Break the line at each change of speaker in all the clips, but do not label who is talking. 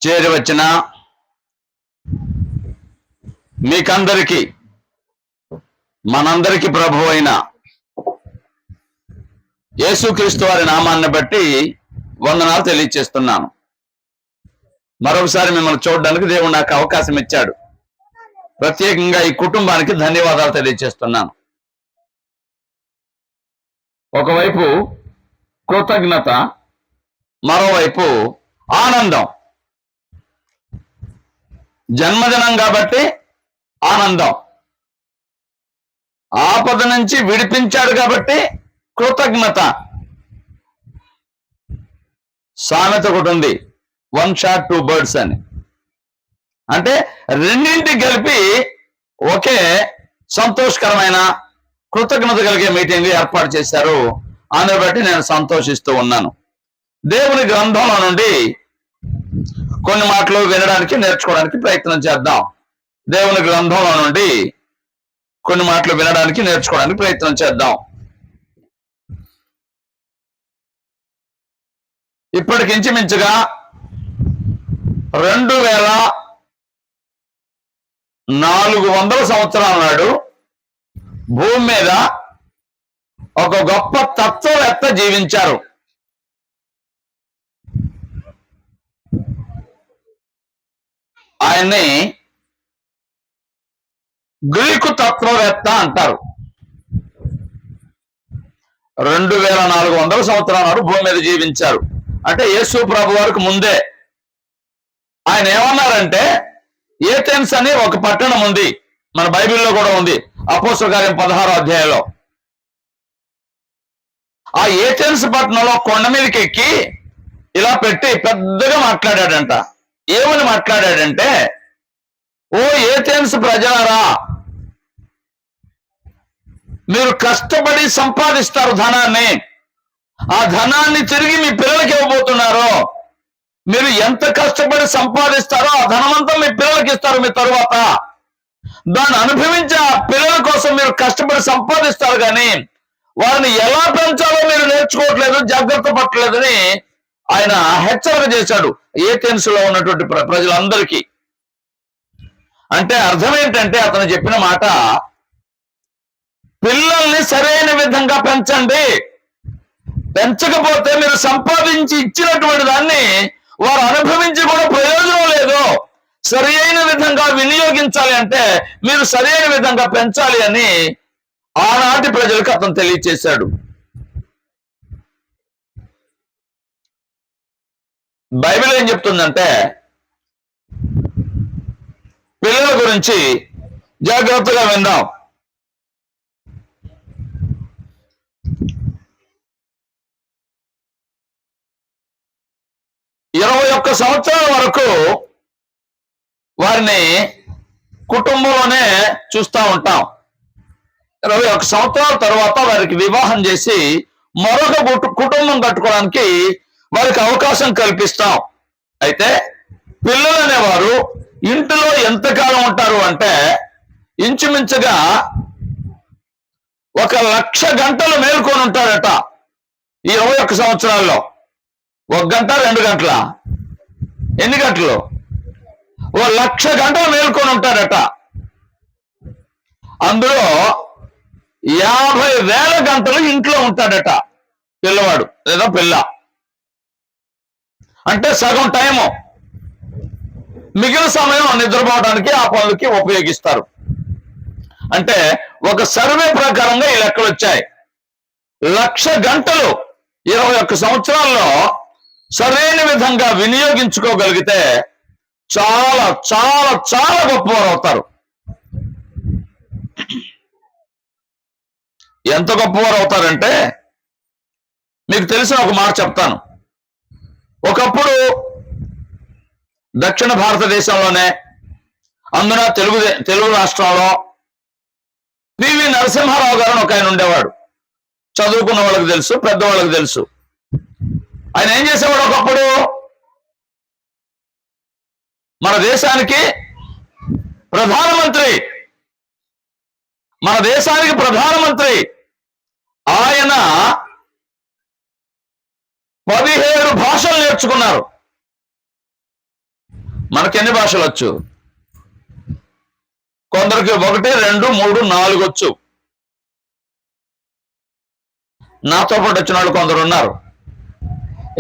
చేరి వచ్చిన మీకందరికీ మనందరికీ ప్రభు అయిన యేసుక్రీస్తు వారి నామాన్ని బట్టి వందనాలు తెలియజేస్తున్నాను. మరొకసారి మిమ్మల్ని చూడడానికి దేవుడు నాకు అవకాశం ఇచ్చాడు. ప్రత్యేకంగా ఈ కుటుంబానికి ధన్యవాదాలు తెలియజేస్తున్నాను. ఒకవైపు కృతజ్ఞత, మరోవైపు ఆనందం. జన్మదినం కాబట్టి ఆనందం, ఆపద నుంచి విడిపించాడు కాబట్టి కృతజ్ఞత. సామెత ఒకటి ఉంది, 1 shot 2 birds అని. అంటే రెండింటి కలిపి ఒకే సంతోషకరమైన కృతజ్ఞత కలిగే మీటింగ్ ఏర్పాటు చేశారు. దాన్ని బట్టి నేను సంతోషిస్తూ ఉన్నాను. దేవుని గ్రంథంలో నుండి కొన్ని మాటలు వినడానికి నేర్చుకోవడానికి ప్రయత్నం చేద్దాం. దేవుని గ్రంథంలో నుండి కొన్ని మాటలు వినడానికి నేర్చుకోవడానికి ప్రయత్నం చేద్దాం. ఇప్పటికి ఇంచుమించుగా 2400 సంవత్సరాల నాడు భూమి మీద ఒక గొప్ప తత్వవేత్త జీవించారు. ఆయన్ని గ్రీకు తత్వవేత్త అంటారు. 2400 సంవత్సరాల నాడు భూమి మీద జీవించారు. అంటే యేసు ప్రభు వారికి ముందే. ఆయన ఏమన్నారంటే, ఏథెన్స్ అని ఒక పట్టణం ఉంది, మన బైబిల్లో కూడా ఉంది, అపోస్తల కార్యం 16వ అధ్యాయంలో. ఆ ఏథెన్స్ పట్టణంలో కొండ మీదకి ఎక్కి ఇలా పెట్టి పెద్దగా మాట్లాడాడంట. ఏమని మాట్లాడాడంటే, ఓ ఏథెన్స్ ప్రజలారా, మీరు కష్టపడి సంపాదిస్తారు ధనాన్ని, ఆ ధనాన్ని తిరిగి మీ పిల్లలకి ఇవ్వబోతున్నారు. మీరు ఎంత కష్టపడి సంపాదిస్తారో ఆ ధనమంతా మీ పిల్లలకి ఇస్తారు. మీ తరువాత దాన్ని అనుభవించే ఆ పిల్లల కోసం మీరు కష్టపడి సంపాదిస్తారు, కానీ వారిని ఎలా పెంచాలో మీరు నేర్చుకోవట్లేదు, జాగ్రత్త పట్టలేదని ఆయన హెచ్చరిక చేశాడు ఏథెన్స్ లో ఉన్నటువంటి ప్రజలందరికీ. అంటే అర్థం ఏంటంటే, అతను చెప్పిన మాట, పిల్లల్ని సరైన విధంగా పెంచండి. పెంచకపోతే మీరు సంపాదించి ఇచ్చినటువంటి దాన్ని వారు అనుభవించి కూడా ప్రయోజనం లేదు. సరి అయిన విధంగా వినియోగించాలి అంటే మీరు సరైన విధంగా పెంచాలి అని ఆనాటి ప్రజలకు అతను తెలియచేశాడు. బైబిల్ ఏం చెప్తుందంటే, పిల్లల గురించి జాగ్రత్తగా విందాం. ఇరవై 21 సంవత్సరాల వరకు వారిని కుటుంబంలోనే చూస్తూ ఉంటాం. 21 సంవత్సరాల తర్వాత వారికి వివాహం చేసి మరొక కుటుంబం కట్టుకోవడానికి వారికి అవకాశం కల్పిస్తాం. అయితే పిల్లలు అనేవారు ఇంటిలో ఎంతకాలం ఉంటారు అంటే, ఇంచుమించుగా 1,00,000 గంటలు మేల్కొని ఉంటారట ఈ 21 సంవత్సరాల్లో. 1 గంట 2 గంటల, ఎన్ని గంటలు? 1,00,000 గంటలు మేల్కొని ఉంటారట. అందులో 50,000 గంటలు ఇంట్లో ఉంటాడట పిల్లవాడు లేదా పిల్ల. అంటే సగం టైము, మిగిలిన సమయం నిద్రపోవడానికి ఆ పనులకి ఉపయోగిస్తారు. అంటే ఒక సర్వే ప్రకారంగా ఈ లెక్కలు వచ్చాయి. 1,00,000 గంటలు 21 సంవత్సరాల్లో సరైన విధంగా వినియోగించుకోగలిగితే చాలా చాలా చాలా గొప్పవారు అవుతారు. ఎంత గొప్పవారు అవుతారంటే, మీకు తెలిసిన ఒక మాట చెప్తాను. ఒకప్పుడు దక్షిణ భారతదేశంలోనే, అందున తెలుగు రాష్ట్రంలో పివి నరసింహారావు గారు ఒక ఆయన ఉండేవాడు. చదువుకున్న వాళ్ళకి తెలుసు, పెద్దవాళ్ళకి తెలుసు. ఆయన ఏం చేసేవాడు? ఒకప్పుడు మన దేశానికి ప్రధానమంత్రి, ఆయన 17 భాషలు నేర్చుకున్నారు. మనకి ఎన్ని భాషలు వచ్చు? కొందరికి 1, 2, 3, 4 వచ్చు. నాతో పాటు వచ్చిన వాళ్ళు కొందరు ఉన్నారు.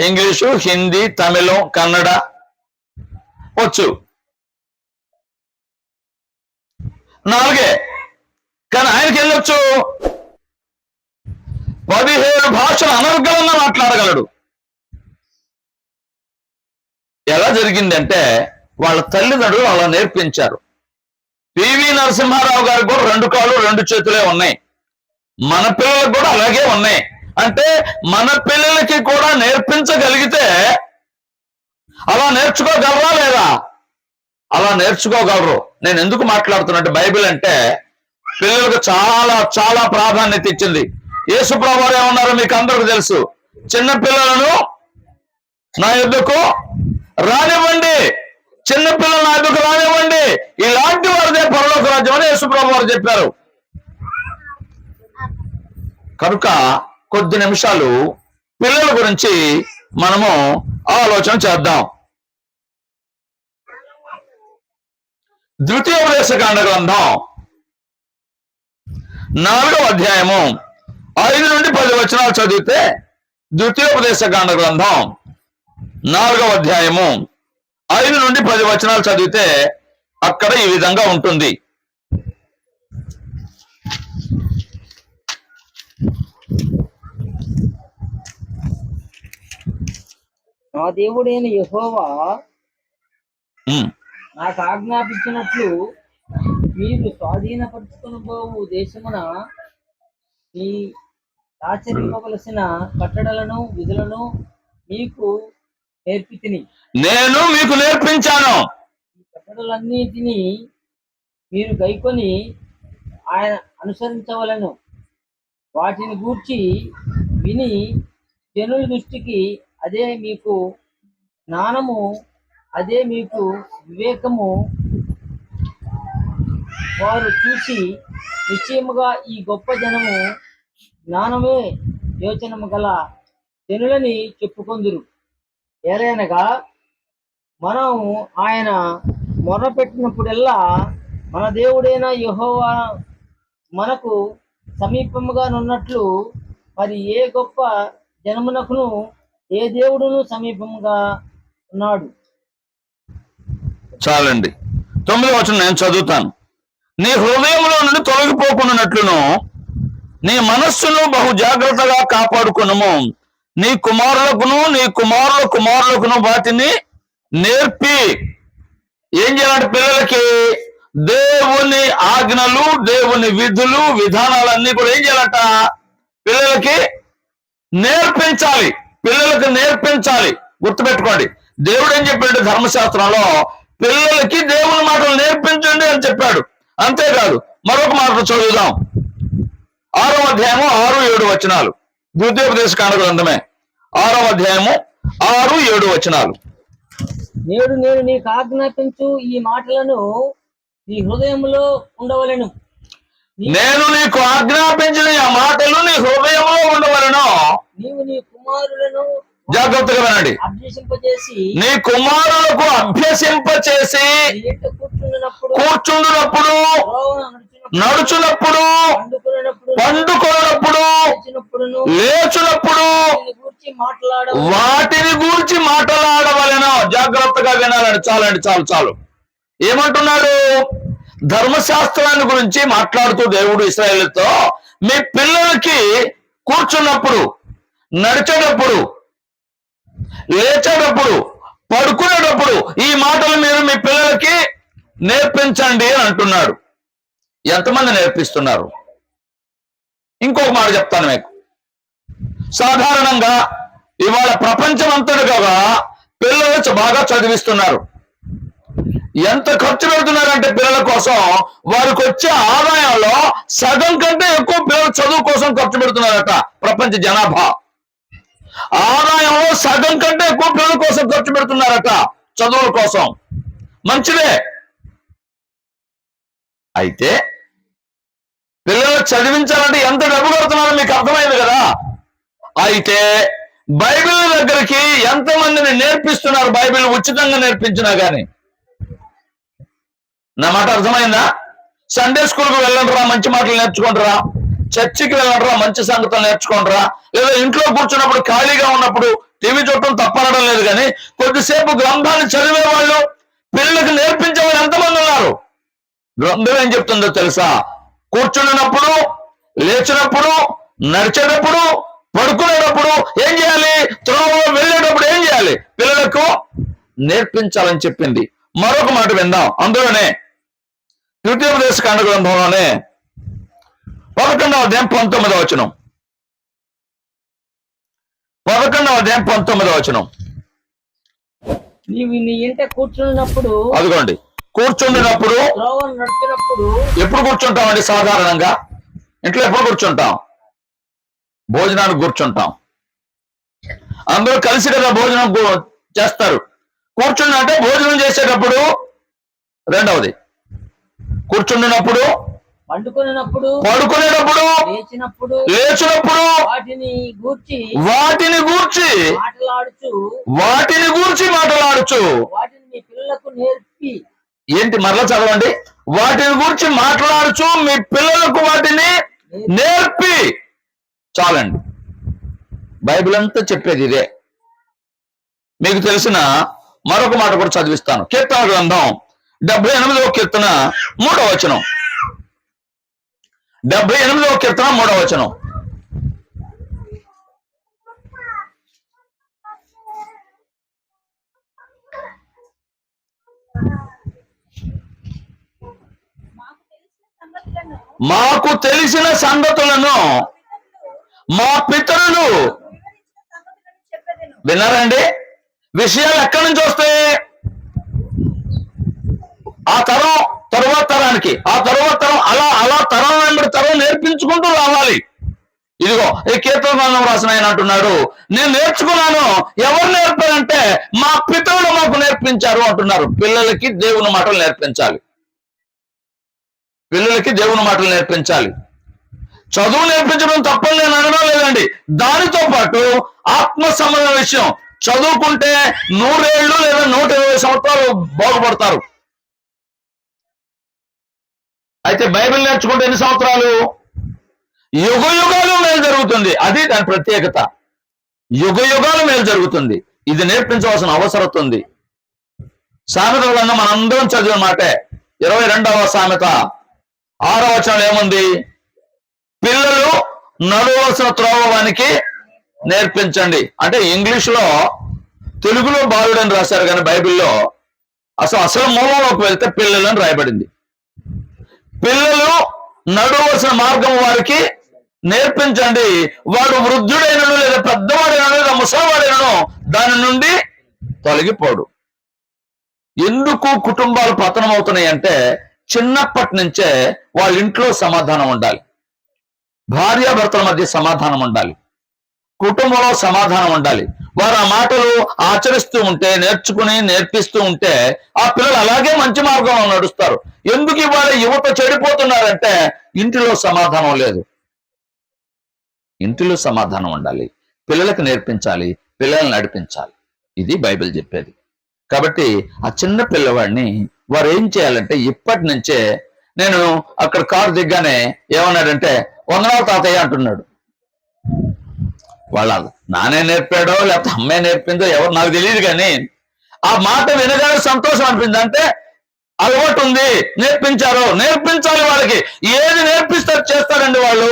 ఇంగ్లీషు, హిందీ, తమిళం, కన్నడ వచ్చు. 4 కానీ ఆయనకి వెళ్ళొచ్చు 17 భాషలు అనర్గళంగా మాట్లాడగలడు. ఎలా జరిగిందంటే వాళ్ళ తల్లిదండ్రులు అలా నేర్పించారు. పివి నరసింహారావు గారికి కూడా 2 కాళ్ళు 2 చేతులే ఉన్నాయి. మన పిల్లలకు కూడా అలాగే ఉన్నాయి. అంటే మన పిల్లలకి కూడా నేర్పించగలిగితే అలా నేర్చుకోగలరా లేదా? అలా నేర్చుకోగలరు. నేను ఎందుకు మాట్లాడుతున్నట్టు, బైబిల్ అంటే పిల్లలకు చాలా చాలా ప్రాధాన్యత ఇచ్చింది. యేసు ప్రభువు ఏమన్నారో మీకు అందరికీ తెలుసు. చిన్న పిల్లలను నా యొద్దకు రానివ్వండి, చిన్న పిల్లలు నా యొద్దకు రానివ్వండి, ఇలాంటి వారిదే పరలోక రాజ్యం అని యేసు ప్రభువు వారు చెప్పారు. కనుక కొద్ది నిమిషాలు పిల్లల గురించి మనము ఆలోచన చేద్దాం. ద్వితీయోపదేశకాండ గ్రంథం 4వ అధ్యాయము 5 నుండి 10 వచనాలు చదివితే, ద్వితీయోపదేశకాండ గ్రంథం 4వ అధ్యాయము 5 నుండి 10 వచనాలు చదివితే అక్కడ ఈ విధంగా ఉంటుంది.
నా దేవుడైన యెహోవా నాకు ఆజ్ఞాపించినట్లు మీరు స్వాధీనపరుచుకొనబోవు దేశమున మీ ఆచరింపవలసిన కట్టడలను విధులను మీకు నేర్పితిని.
నేను మీకు నేర్పించాను.
ఈ కట్టడలన్నిటినీ మీరు గైకొని ఆయన అనుసరించవలను. వాటిని గూర్చి విని జనుల దృష్టికి అదే మీకు జ్ఞానము, అదే మీకు వివేకము. వారు చూసి నిశ్చయముగా ఈ గొప్ప జనము జ్ఞానమే యోచనము గల జనులని చెప్పుకొందురు. ఏలైనగా మనం ఆయన మొర్రపెట్టినప్పుడల్లా మన దేవుడైన యెహోవా మనకు సమీపముగా నున్నట్లు మరి ఏ గొప్ప జనమునకును ఏ దేవుడును సమీపముగా ఉన్నాడు.
చాలండి. 9వ వచనం నేను చదువుతాను. నీ హృదయంలో నుండి తొలగిపోకున్నట్లును నీ మనస్సును బహు జాగ్రత్తగా కాపాడుకునుము. నీ కుమారులకును నీ కుమారుల కుమారులకును వాటిని నేర్పి. ఏం చేయాలంటే పిల్లలకి దేవుని ఆజ్ఞలు, దేవుని విధులు, విధానాలన్నీ కూడా ఏం చేయాలంట? పిల్లలకి నేర్పించాలి. పిల్లలకు నేర్పించాలి. గుర్తుపెట్టుకోండి, దేవుడు ఏం చెప్పాడు ధర్మశాస్త్రంలో? పిల్లలకి దేవుని మాటలు నేర్పించండి అని చెప్పాడు. అంతేకాదు, మరొక మాట చదువుదాం. 6వ అధ్యాయము 6, 7 వచనాలు. ద్వితీయోపదేశకాండ గ్రంథమే 6వ అధ్యాయము 6, 7 వచనాలు.
నేడు నేను నీకు ఆజ్ఞాపించు ఈ మాటలను నీ హృదయంలో ఉండవలెను.
నేను నీకు ఆజ్ఞాపించిన ఆ మాటలు నీ హృదయంలో ఉండవలెను.
నీవు నీ కుమారులను
జాగ్రత్తగా వినండి.
అభ్యసింపజేసి
నీ కుమారులకు అభ్యసింపచేసి కూర్చుండునప్పుడు, నడుచునప్పుడు, పండుకొనప్పుడు, లేచునప్పుడు వాటిని గూర్చి మాట్లాడవలెను. జాగ్రత్తగా వినాలండి. చాలండి, చాలు చాలు. ఏమంటున్నాడు? ధర్మశాస్త్రాన్ని గురించి మాట్లాడుతూ దేవుడు ఇశ్రాయేలుతో, మీ పిల్లలకి కూర్చున్నప్పుడు, నడిచేటప్పుడు, లేచేటప్పుడు, పడుకునేటప్పుడు ఈ మాటలు మీరు మీ పిల్లలకి నేర్పించండి అని అంటున్నాడు. ఎంతమంది నేర్పిస్తున్నారు? ఇంకొక మాట చెప్తాను మీకు. సాధారణంగా ఇవాళ ప్రపంచం అంతటిగా పిల్లలు బాగా చదివిస్తున్నారు. ఎంత ఖర్చు పెడుతున్నారంటే పిల్లల కోసం, వారికి వచ్చే ఆదాయంలో సగం కంటే ఎక్కువ పిల్లలు చదువు కోసం ఖర్చు పెడుతున్నారట. ప్రపంచ జనాభా ఆదాయంలో సగం కంటే ఎక్కువ పిల్లల కోసం ఖర్చు పెడుతున్నారట, చదువుల కోసం. మంచిదే. అయితే పిల్లలు చదివించాలంటే ఎంత డబ్బు కడుతున్నారో మీకు అర్థమైంది కదా. అయితే బైబిల్ దగ్గరికి ఎంతమందిని నేర్పిస్తున్నారు? బైబిల్ ఉచితంగా నేర్పించినా గానీ నా మాట అర్థమైందా? సండే స్కూల్కి వెళ్ళండి రా, మంచి మాటలు నేర్చుకుంటారా, చర్చికి వెళ్ళండి రా, మంచి సంగతులు నేర్చుకుంటారా, లేదా ఇంట్లో కూర్చున్నప్పుడు ఖాళీగా ఉన్నప్పుడు టీవీ చూడటం తప్పనడం లేదు, కానీ కొద్దిసేపు గ్రంథాన్ని చదివే వాళ్ళు, పిల్లలకు నేర్పించే వాళ్ళు ఎంతమంది ఉన్నారు? గ్రంథం ఏం చెప్తుందో తెలుసా? కూర్చున్నప్పుడు, లేచినప్పుడు, నడిచేటప్పుడు, పడుకునేటప్పుడు ఏం చేయాలి? త్రోవలో వెళ్ళేటప్పుడు ఏం చేయాలి? పిల్లలకు నేర్పించాలని చెప్పింది. మరొక మాట విందాం. అందులోనే ద్వితీయోపదేశ కాండ గ్రంథంలోనే 11వ అధ్యాయం 19వ వచనం. 11వ అధ్యాయం 19వ వచనం.
నీవు నీ ఇంట కూర్చున్నప్పుడు,
అదిగోండి, కూర్చుండినప్పుడు,
త్రోవను నడిచినప్పుడు.
ఎప్పుడు కూర్చుంటామండి? సాధారణంగా ఇంట్లో ఎప్పుడు కూర్చుంటాం? భోజనానికి కూర్చుంటాం. అందరూ కలిసి కదా భోజనం చేస్తారు. కూర్చుని అంటే భోజనం చేసేటప్పుడు. రెండవది కూర్చుండినప్పుడు,
పండుకునేటప్పుడు,
పడుకునేటప్పుడు, లేచినప్పుడు వాటిని గూర్చి మాట్లాడుచు
వాటిని మీ పిల్లలకు నేర్పి.
ఏంటి? మరలా చదవండి. వాటిని గూర్చి మాట్లాడుచు మీ పిల్లలకు వాటిని నేర్పి. చాలండి, బైబిల్ అంతా చెప్పేది ఇదే. మీకు తెలిసిన మరొక మాట కూడా చదివిస్తాను. కీర్తన గ్రంథం 78వ కీర్తన 3వ వచనం. 78వ కీర్తన 3వ వచనం. మాకు తెలిసిన సంగతులను మా పితరులు. విన్నారండి? విషయాలు ఎక్కడి నుంచి వస్తాయి? ఆ తరం తరువాత తరానికి, ఆ తరువాత తరం, అలా అలా తరం వెంబడి తరం నేర్పించుకుంటూ రావాలి. ఇదిగో ఈ కీర్తన గ్రంథం రాసిన ఆయన అంటున్నాడు, నేను నేర్చుకున్నాను. ఎవరు నేర్పారంటే మా పితరులు మాకు నేర్పించారు అంటున్నారు. పిల్లలకి దేవుని మాటలు నేర్పించాలి. పిల్లలకి దేవుని మాటలు నేర్పించాలి. చదువు నేర్పించడం తప్పని నేను అనడం లేదండి. దానితో పాటు ఆత్మ సంబంధ విషయం, చదువుకుంటే 100 ఏళ్ళు లేదా 120 సంవత్సరాలు బాగుపడతారు. అయితే బైబిల్ నేర్చుకుంటే ఎన్ని సంవత్సరాలు? యుగ యుగాలు మేలు జరుగుతుంది. అది దాని ప్రత్యేకత. యుగ యుగాలు మేలు జరుగుతుంది. ఇది నేర్పించవలసిన అవసరం ఉంది. సామెత గ్రంథం మనందరం చదివిన మాటే. 22వ సామెత 6వ వచనం ఏముంది? పిల్లలు నడవలసిన త్రోవవానికి నేర్పించండి. అంటే ఇంగ్లీష్ లో, తెలుగులో బాలుడని రాశారు, కానీ బైబిల్లో అసలు మూలంలోకి వెళ్తే పిల్లలని రాయబడింది. పిల్లలు నడవలసిన మార్గం వారికి నేర్పించండి. వాడు వృద్ధుడైనను లేదా పెద్దవాడైనను లేదా ముసలివాడైనను దాని నుండి తొలగిపోడు. ఎందుకు కుటుంబాలు పతనం అవుతున్నాయి అంటే చిన్నప్పటి నుంచే వాళ్ళ ఇంట్లో సమాధానం ఉండాలి, భార్యాభర్తల మధ్య సమాధానం ఉండాలి, కుటుంబంలో సమాధానం ఉండాలి. వారు ఆ మాటలు ఆచరిస్తూ ఉంటే, నేర్పిస్తూ ఉంటే ఆ పిల్లలు అలాగే మంచి మార్గంలో నడుస్తారు. ఎందుకు ఇవాళ యువత చెడిపోతున్నారంటే ఇంటిలో సమాధానం లేదు. ఇంటిలో సమాధానం ఉండాలి, పిల్లలకు నేర్పించాలి, పిల్లల్ని నడిపించాలి. ఇది బైబిల్ చెప్పేది. కాబట్టి ఆ చిన్న పిల్లవాడిని వారు ఏం చేయాలంటే ఇప్పటి నుంచే, నేను అక్కడ కారు దిగ్గానే ఏమన్నాడంటే వందనాలు తాతయ్య అంటున్నాడు. వాళ్ళ నానే నేర్పాడో లేకపోతే అమ్మే నేర్పిందో ఎవరు నాకు తెలియదు, కానీ ఆ మాట వినగానే సంతోషం అనిపింది. అంటే అలవాటు ఉంది, నేర్పించాలి వాళ్ళకి. ఏది నేర్పిస్తారు చేస్తారండి వాళ్ళు.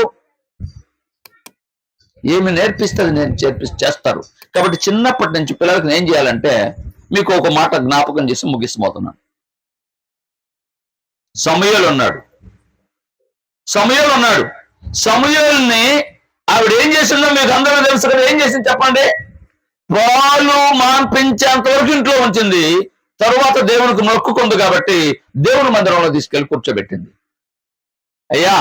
ఏమి నేర్పిస్తారు చేస్తారు. కాబట్టి చిన్నప్పటి నుంచి పిల్లలకు ఏం చేయాలంటే, మీకు ఒక మాట జ్ఞాపకం చేసి ముగిసిపోతున్నాను. సమూయేలు ఉన్నాడు. సమూయేలుని ఆవిడ ఏం చేసిందో మీకు అందరూ తెలుసు కదా. ఏం చేసింది చెప్పండి? పాలు మాన్పించేంత వరకు ఇంట్లో ఉంచింది. తరువాత దేవునికి మొక్కుకుంది కాబట్టి దేవుని మందిరంలో తీసుకెళ్లి కూర్చోబెట్టింది. అయ్యా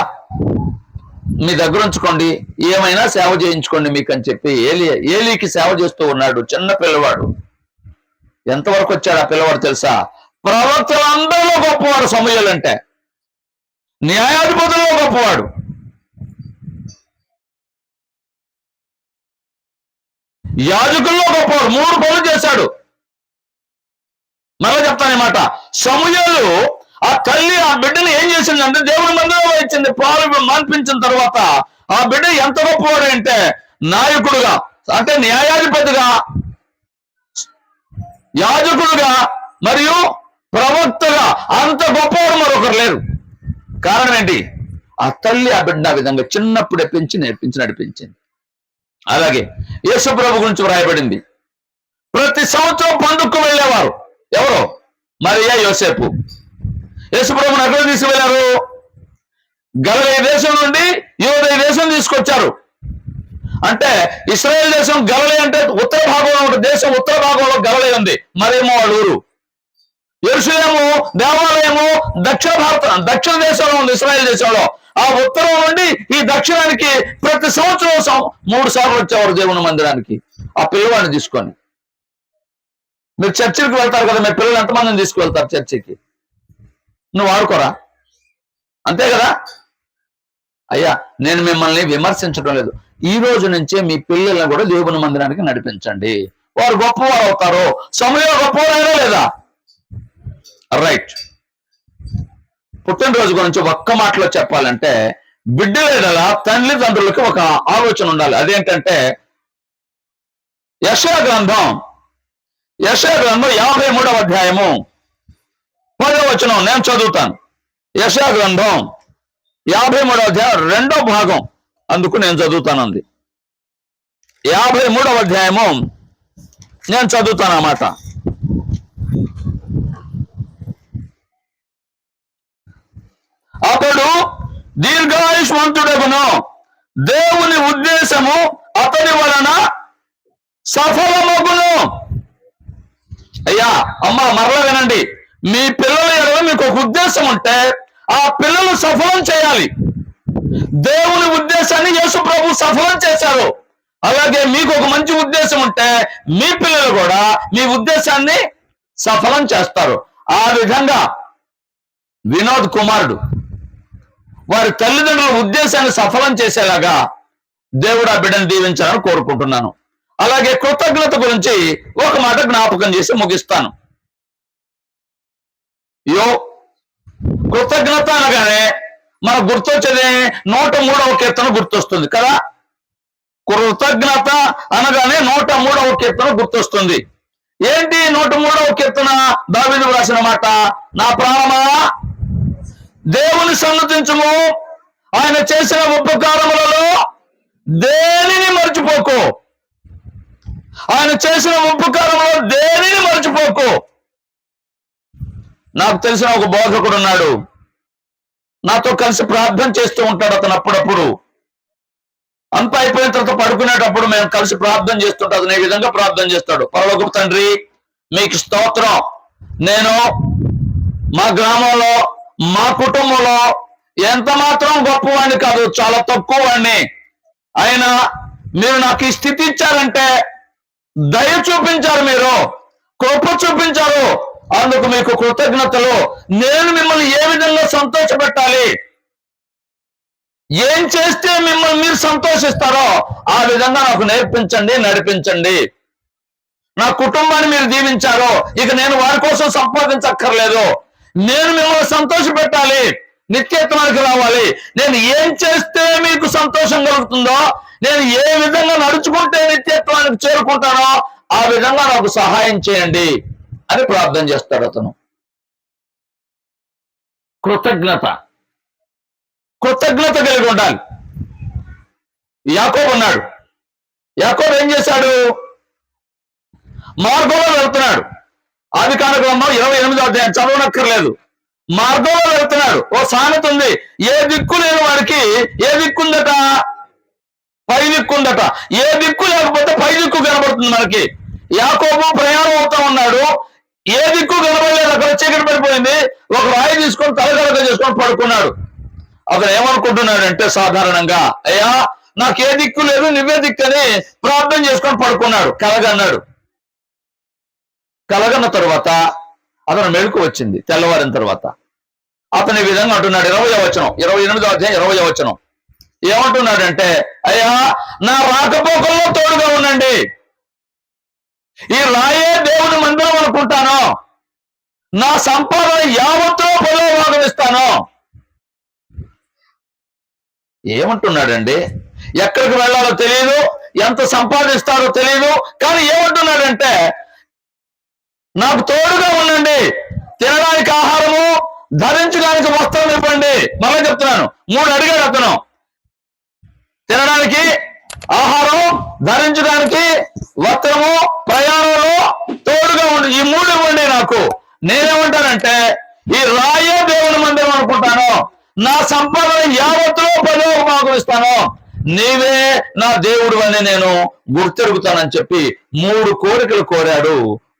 మీ దగ్గర ఉంచుకోండి, ఏమైనా సేవ చేయించుకోండి మీకు అని చెప్పి ఏలీకి సేవ చేస్తూ ఉన్నాడు. చిన్న పిల్లవాడు. ఎంతవరకు వచ్చాడు ఆ పిల్లవాడు తెలుసా? ప్రవక్తలందరిలో గొప్పవాడు సమూయేలు అంటే. న్యాయాధిపతుల్లో గొప్పవాడు. యాజకుల్లో గొప్పవాడు. 3 పనులు చేశాడు. మళ్ళీ చెప్తాను ఈ మాట. సమూయేలు ఆ తల్లి ఆ బిడ్డను ఏం చేసిందంటే దేవుని మందిరంలో ఇచ్చింది. పాలు మాన్పించిన తర్వాత ఆ బిడ్డ ఎంత గొప్పవాడు అంటే నాయకుడుగా, అంటే న్యాయాధిపతిగా, యాజకుడుగా మరియు ప్రవక్తగా అంత గొప్పవాడు మరొకరు లేరు. కారణం ఏంటి? ఆ తల్లి ఆ బిడ్డ ఆ విధంగా చిన్నప్పుడే పెంచి నేర్పించి నడిపించింది. అలాగే యేసు ప్రభు గురించి వ్రాయబడింది, ప్రతి సంవత్సరం పండుగకు వెళ్ళేవారు. ఎవరు? మరియా, యోసేపు. యేసు ప్రభుని ఎక్కడ తీసుకువెళ్ళారు? గలిలయ దేశం నుండి యూదయ దేశం తీసుకొచ్చారు. అంటే ఇశ్రాయేల్ దేశం గలిలయ అంటే ఉత్తర భాగంలో ఉంటుంది. దేశం ఉత్తర భాగంలో గలిలయ ఉంది, మరేమో వాళ్ళ ఊరు. యెరూషలేము దేవాలయము దక్షిణ దేశంలో ఉంది, ఇశ్రాయేల్ దేశంలో. ఆ ఉత్తరం నుండి ఈ దక్షిణానికి ప్రతి సంవత్సరం 3 సార్లు వచ్చేవారు దేవుని మందిరానికి ఆ పిల్లవాడిని తీసుకొని. మీరు చర్చికి వెళ్తారు కదా, మీ పిల్లలు ఎంతమందిని తీసుకువెళ్తారు చర్చికి? నువ్వు ఆడుకోరా, అంతే కదా? అయ్యా, నేను మిమ్మల్ని విమర్శించడం లేదు. ఈ రోజు నుంచే మీ పిల్లలను కూడా దేవుని మందిరానికి నడిపించండి. వారు గొప్పవారు అవుతారు. సమయం గొప్పవారైనా లేదా? రైట్. పుట్టినరోజు గురించి ఒక్క మాటలో చెప్పాలంటే, బిడ్డల తల్లిదండ్రులకి ఒక ఆలోచన ఉండాలి. అదేంటంటే యెషయా గ్రంథం 53వ అధ్యాయము 10వ వచనం నేను చదువుతాను. యెషయా గ్రంథం 53వ అధ్యాయం 2వ భాగం, అందుకు నేను చదువుతానంది. 53వ అధ్యాయము నేను చదువుతాను అన్నమాట. అతడు దీర్ఘాయుష్మంతుడగును, దేవుని ఉద్దేశము అతని వలన సఫలమగును. అయ్యా, అమ్మ, మరలా వినండి. మీ పిల్లల ఎడల మీకు ఒక ఉద్దేశం ఉంటే ఆ పిల్లలు సఫలం చేయాలి. దేవుని ఉద్దేశాన్ని యేసు ప్రభు సఫలం చేశారు. అలాగే మీకు ఒక మంచి ఉద్దేశం ఉంటే మీ పిల్లలు కూడా మీ ఉద్దేశాన్ని సఫలం చేస్తారు. ఆ విధంగా వినోద్ కుమారుడు వారి తల్లిదండ్రుల ఉద్దేశాన్ని సఫలం చేసేలాగా దేవుడు ఆ బిడ్డను దీవించాలని కోరుకుంటున్నాను. అలాగే కృతజ్ఞత గురించి ఒక మాట జ్ఞాపకం చేసి ముగిస్తాను. కృతజ్ఞత అనగానే మనకు గుర్తొచ్చేది 103వ కీర్తన గుర్తొస్తుంది కదా. కృతజ్ఞత అనగానే 103వ కీర్తన గుర్తొస్తుంది. ఏంటి 103వ కీర్తన? దావీదు రాసిన మాట, నా ప్రాణమా దేవుని సన్నతించుము, ఆయన చేసిన ఉపకారములలో దేనిని మర్చిపోకు. ఆయన చేసిన ఉపకారములలో దేనిని మర్చిపోకు. నాకు తెలిసిన ఒక బోధకుడు ఉన్నాడు, నాతో కలిసి ప్రార్థన చేస్తూ ఉంటాడు. అతను అప్పుడప్పుడు అంతా అయిపోయిన తర్వాత పడుకునేటప్పుడు మేము కలిసి ప్రార్థన చేస్తుంటాం. అతను ఈ విధంగా ప్రార్థన చేస్తాడు. పరలోకపు తండ్రి, మీకు స్తోత్రం. నేను మా గ్రామంలో, మా కుటుంబంలో ఎంత మాత్రం గొప్పవాడిని కాదు, చాలా తక్కువ వాడిని. అయినా మీరు నాకు ఈ స్థితి ఇచ్చారంటే దయ చూపించారు, మీరు కృప చూపించారు. అందుకు మీకు కృతజ్ఞతలు. నేను మిమ్మల్ని ఏ విధంగా సంతోషపెట్టాలి, ఏం చేస్తే మిమ్మల్ని మీరు సంతోషిస్తారో ఆ విధంగా నాకు నేర్పించండి, నడిపించండి. నా కుటుంబాన్ని మీరు దీవించారో ఇక నేను వారి కోసం సంపాదించక్కర్లేదు. నేను మిమ్మల్ని సంతోష పెట్టాలి, నిత్యత్వానికి రావాలి. నేను ఏం చేస్తే మీకు సంతోషం కలుగుతుందో, నేను ఏ విధంగా నడుచుకుంటే నిత్యత్వానికి చేరుకుంటానో ఆ విధంగా నాకు సహాయం చేయండి అని ప్రార్థన చేస్తాడు అతను. కృతజ్ఞత కలిగి ఉండాలి. యాకోబు ఉన్నాడు. యాకోబు ఏం చేశాడు? మార్గంలో వెళ్తున్నాడు. ఆదికాండ గ్రంథం 28వ అధ్యాయం చదవనక్కర్లేదు. మార్గంలో వెళ్తున్నాడు. ఓ సామెత ఉంది, ఏ దిక్కు లేని వాడికి ఏ దిక్కుందట? పై దిక్కుందట. ఏ దిక్కు లేకపోతే పై దిక్కు కనబడుతుంది మనకి. యాకోబు ప్రయాణం అవుతా ఉన్నాడు, ఏ దిక్కు కనబడలేదు. అక్కడ చీకటి పడిపోయింది. ఒక రాయి తీసుకొని తలగడక చేసుకొని పడుకున్నాడు. అతను ఏమనుకుంటున్నాడంటే సాధారణంగా, అయ్యా నాకు ఏ దిక్కు లేదు, నువ్వే దిక్కు అని ప్రార్థన చేసుకొని పడుకున్నాడు. కలగన్నాడు. కలగన్న తరువాత అతను మెలకు వచ్చింది. తెల్లవారిన తర్వాత అతను ఈ విధంగా అంటున్నాడు. 20వ వచనం, 28వ అధ్యాయం 20వ వచనం ఏమంటున్నాడంటే, అయ్యా నా రాకపోకల్లో తోడుగా ఉండండి. ఈ రాయే దేవుని మందిరం అనుకుంటాను. నా సంపాదన యావత్తులో 10వ భాగం ఇస్తాను. ఏమంటున్నాడండి? ఎక్కడికి వెళ్ళాలో తెలియదు, ఎంత సంపాదిస్తారో తెలియదు, కానీ ఏమంటున్నాడంటే నాకు తోడుగా ఉండండి, తినడానికి ఆహారము, ధరించడానికి వస్త్రం ఇవ్వండి. మళ్ళీ చెప్తున్నాను, 3 అడిగాడు అతను. తినడానికి ఆహారం, ధరించడానికి వస్త్రము, ప్రయాణంలో తోడుగా ఉండి, ఈ 3 ఇవ్వండి నాకు. నేనేమంటానంటే ఈ రాయే దేవుని మందిరం అనుకుంటాను, నా సంపాదన యావత్తులో 10వ భాగం ఇస్తాను, నీవే నా దేవుడు అని నేను గుర్తెరుగుతానని చెప్పి 3 కోరికలు కోరాడు.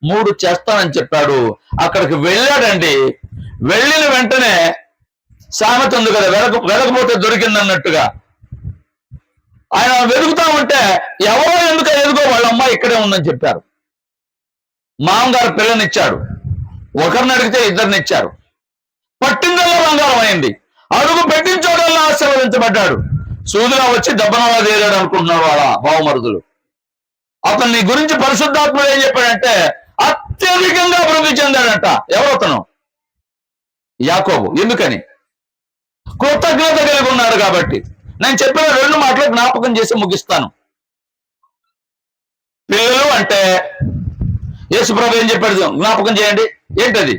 3 చేస్తానని చెప్పాడు. అక్కడికి వెళ్ళాడండి. వెళ్ళిన వెంటనే సామెత ఉంది కదా, వెలకపోతే దొరికిందన్నట్టుగా ఆయన వెతుకుతా ఉంటే ఎవరో ఎదుగో వాళ్ళ అమ్మాయి ఇక్కడే ఉందని చెప్పారు. మామగారు పిల్లనిచ్చాడు. ఒకరిని అడిగితే 2ని ఇచ్చారు. పట్టిందల్లా బంగారం అయింది. అడుగు పెట్టిన చోటల్లా ఆశీర్వదించబడ్డాడు. సూదిగా వచ్చి దెబ్బనలా తేలాడు అనుకుంటున్నాడు వాళ్ళ బావమరుదులు. అతన్ని గురించి పరిశుద్ధాత్ముడు ఏం చెప్పాడంటే అత్యధికంగా అభివృద్ధి చెందాడంట. ఎవరతను? యాకోబు. ఎందుకని? కృతజ్ఞత కలిగి ఉన్నాడు కాబట్టి. నేను చెప్పిన 2 మాటలు జ్ఞాపకం చేసి ముగిస్తాను. పిల్లలు అంటే యేసుప్రభు ఏం చెప్పాడు? జ్ఞాపకం చేయండి. ఏంటది?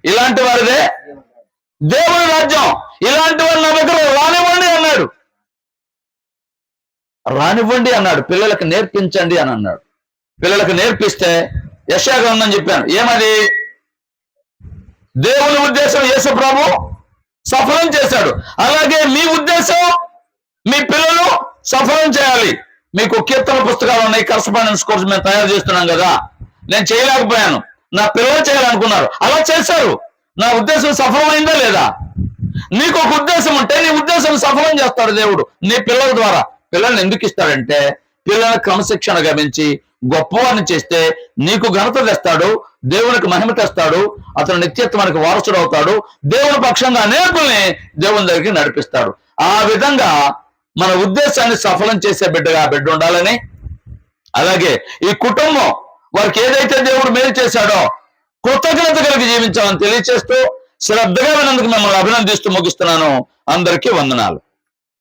ఇలాంటి వారిదే దేవుని రాజ్యం, ఇలాంటి వారు నా దగ్గర రానివ్వండి అన్నాడు. రానివ్వండి అన్నాడు. పిల్లలకు నేర్పించండి అని అన్నాడు. పిల్లలకు నేర్పిస్తే యెషయా గ్రంథం చెప్పాను. ఏమది? దేవుని ఉద్దేశం యేసు ప్రభు సఫలం చేశాడు. అలాగే మీ ఉద్దేశం మీ పిల్లలు సఫలం చేయాలి. మీకు కీర్తన పుస్తకాలు ఉన్నాయి, కరస్పాండెన్స్ కోర్సు మేము తయారు చేస్తున్నాం కదా. నేను చేయలేకపోయాను, నా పిల్లలు చేయాలనుకున్నారు, అలా చేశారు. నా ఉద్దేశం సఫలమైందా లేదా? నీకు ఒక ఉద్దేశం ఉంటే నీ ఉద్దేశం సఫలం చేస్తాడు దేవుడు నీ పిల్లల ద్వారా. పిల్లల్ని ఎందుకు ఇస్తాడంటే పిల్లల క్రమశిక్షణ గమనించి గొప్పవారిని చేస్తే నీకు ఘనత తెస్తాడు, దేవునికి మహిమ తెస్తాడు, అతను నిత్యత్వానికి వారసుడు అవుతాడు, దేవుని పక్షంగా అనేకుల్ని దేవుని దగ్గరికి నడిపిస్తాడు. ఆ విధంగా మన ఉద్దేశాన్ని సఫలం చేసే బిడ్డ ఉండాలని, అలాగే ఈ కుటుంబం వారికి ఏదైతే దేవుడు మేలు చేశాడో కృతజ్ఞత కలిగి జీవించాలని తెలియచేస్తూ శ్రద్ధగా విన్నందుకు మిమ్మల్ని అభినందిస్తూ ముగిస్తున్నాను. అందరికీ వందనాలు.